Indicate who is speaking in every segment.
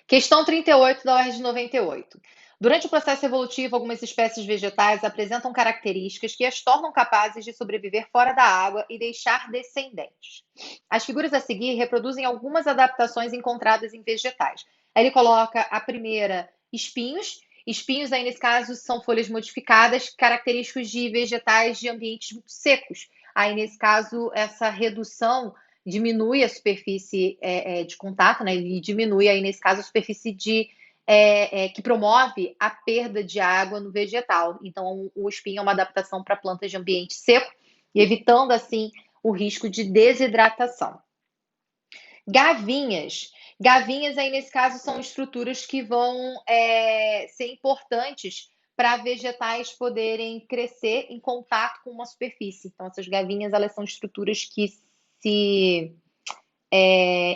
Speaker 1: Questão 38 da UERJ 98. Durante o processo evolutivo, algumas espécies vegetais apresentam características que as tornam capazes de sobreviver fora da água e deixar descendentes. As figuras a seguir reproduzem algumas adaptações encontradas em vegetais. Aí ele coloca a primeira, espinhos. Espinhos, aí nesse caso, são folhas modificadas, característicos de vegetais de ambientes muito secos. Aí nesse caso, essa redução diminui a superfície de contato, né? E diminui aí nesse caso a superfície que promove a perda de água no vegetal. Então, o espinho é uma adaptação para plantas de ambiente seco, e evitando assim o risco de desidratação. Gavinhas. Gavinhas aí nesse caso são estruturas que vão ser importantes para vegetais poderem crescer em contato com uma superfície. Então, essas gavinhas elas são estruturas que se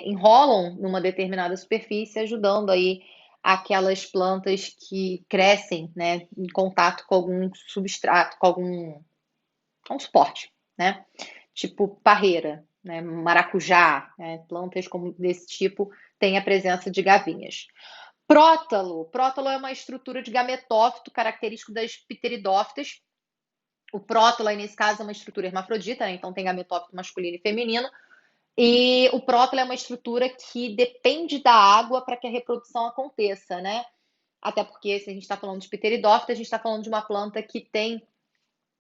Speaker 1: enrolam numa determinada superfície, ajudando aí aquelas plantas que crescem, né, em contato com algum substrato, com algum suporte, né? Tipo parreira, né, maracujá, né, plantas como desse tipo têm a presença de gavinhas. Prótalo. Prótalo é uma estrutura de gametófito característico das pteridófitas. O prótalo, aí, nesse caso, é uma estrutura hermafrodita, né? Então tem gametófito masculino e feminino. E o prótalo é uma estrutura que depende da água para que a reprodução aconteça, né? Até porque, se a gente está falando de pteridófita, a gente está falando de uma planta que tem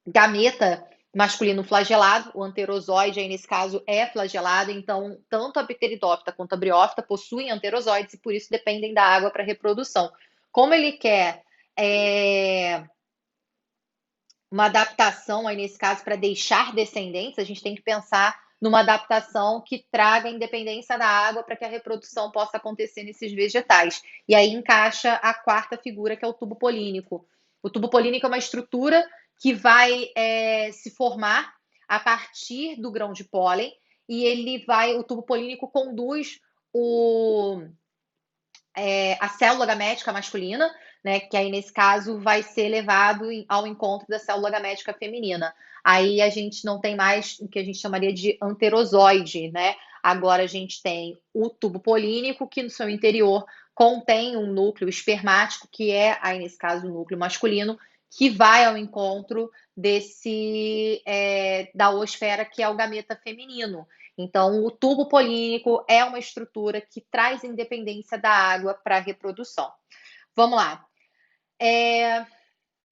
Speaker 1: gameta masculino flagelado, o anterozoide, aí nesse caso, é flagelado, então tanto a pteridófita quanto a briófita possuem anterozoides e por isso dependem da água para a reprodução. Como ele quer uma adaptação, aí nesse caso, para deixar descendentes, a gente tem que pensar numa adaptação que traga independência da água para que a reprodução possa acontecer nesses vegetais. E aí encaixa a quarta figura, que é o tubo polínico. O tubo polínico é uma estrutura que vai se formar a partir do grão de pólen e o tubo polínico conduz a célula gamética masculina, né, que aí nesse caso vai ser levado ao encontro da célula gamética feminina. Aí a gente não tem mais o que a gente chamaria de anterozoide, né? Agora a gente tem o tubo polínico, que no seu interior contém um núcleo espermático, que é, aí nesse caso, o núcleo masculino, que vai ao encontro da oosfera, que é o gameta feminino. Então, o tubo polínico é uma estrutura que traz independência da água para a reprodução. Vamos lá.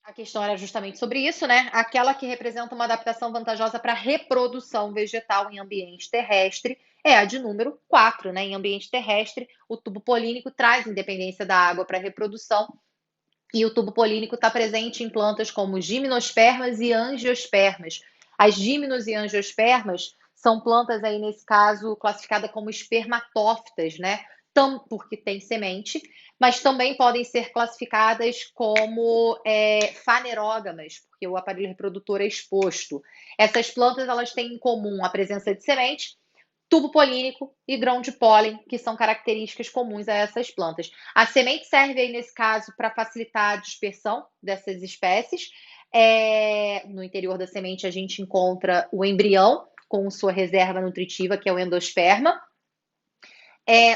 Speaker 1: A questão era justamente sobre isso, né? Aquela que representa uma adaptação vantajosa para a reprodução vegetal em ambiente terrestre é a de número 4, né? Em ambiente terrestre, o tubo polínico traz independência da água para a reprodução e o tubo polínico está presente em plantas como gimnospermas e angiospermas. As gimnos e angiospermas são plantas aí, nesse caso, classificadas como espermatófitas, né? Porque tem semente, mas também podem ser classificadas como fanerógamas, porque o aparelho reprodutor é exposto. Essas plantas elas têm em comum a presença de semente, tubo polínico e grão de pólen, que são características comuns a essas plantas. A semente serve aí, nesse caso, para facilitar a dispersão dessas espécies. No interior da semente a gente encontra o embrião com sua reserva nutritiva, que é o endosperma.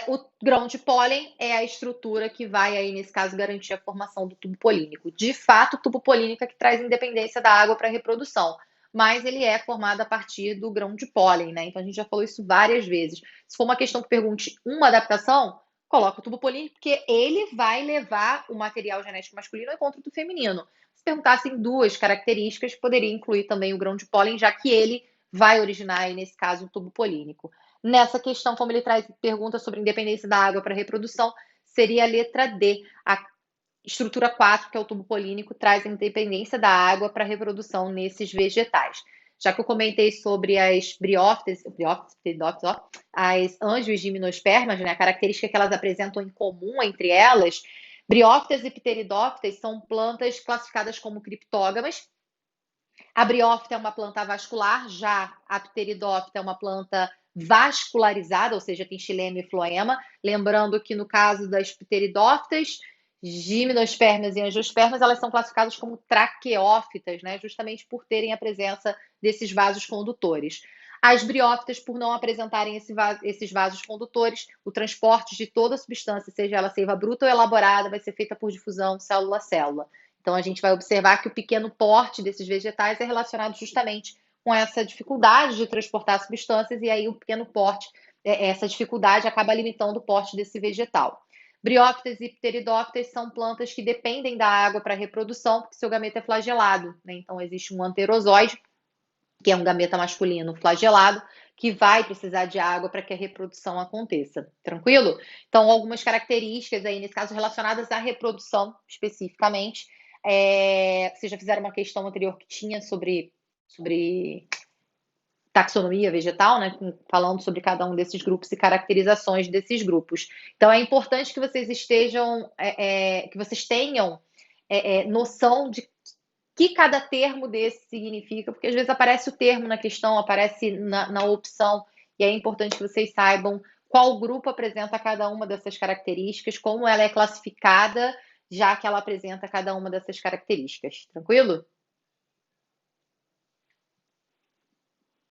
Speaker 1: O grão de pólen é a estrutura que vai aí, nesse caso, garantir a formação do tubo polínico. De fato, o tubo polínico é que traz independência da água para a reprodução, mas ele é formado a partir do grão de pólen, né? Então a gente já falou isso várias vezes. Se for uma questão que pergunte uma adaptação, coloca o tubo polínico, porque ele vai levar o material genético masculino ao encontro do feminino. Se perguntassem duas características, poderia incluir também o grão de pólen, já que ele vai originar, aí, nesse caso, o tubo polínico. Nessa questão, como ele traz pergunta sobre independência da água para reprodução, seria a letra D. A estrutura 4, que é o tubo polínico, traz a independência da água para reprodução nesses vegetais. Já que eu comentei sobre as briófitas, as angios e gimnospermas, né, a característica que elas apresentam em comum entre elas, briófitas e pteridófitas são plantas classificadas como criptógamas. A briófita é uma planta vascular, já a pteridófita é uma planta vascularizada, ou seja, tem xilema e floema. Lembrando que no caso das pteridófitas, gimnospermas e angiospermas, elas são classificadas como traqueófitas, né? Justamente por terem a presença desses vasos condutores. As briófitas, por não apresentarem esses vasos condutores, o transporte de toda a substância, seja ela seiva bruta ou elaborada, vai ser feita por difusão célula a célula. Então, a gente vai observar que o pequeno porte desses vegetais é relacionado justamente com essa dificuldade de transportar substâncias, e aí o pequeno porte, essa dificuldade acaba limitando o porte desse vegetal. Briófitas e pteridófitas são plantas que dependem da água para a reprodução, porque seu gameta é flagelado, né? Então, existe um anterozoide, que é um gameta masculino flagelado, que vai precisar de água para que a reprodução aconteça. Tranquilo? Então, algumas características aí, nesse caso, relacionadas à reprodução especificamente. Vocês já fizeram uma questão anterior que tinha sobre taxonomia vegetal, né, falando sobre cada um desses grupos e caracterizações desses grupos. Então, é importante que vocês que vocês tenham noção de que cada termo desse significa, porque às vezes aparece o termo na questão, aparece na opção, e é importante que vocês saibam qual grupo apresenta cada uma dessas características, como ela é classificada, já que ela apresenta cada uma dessas características. Tranquilo?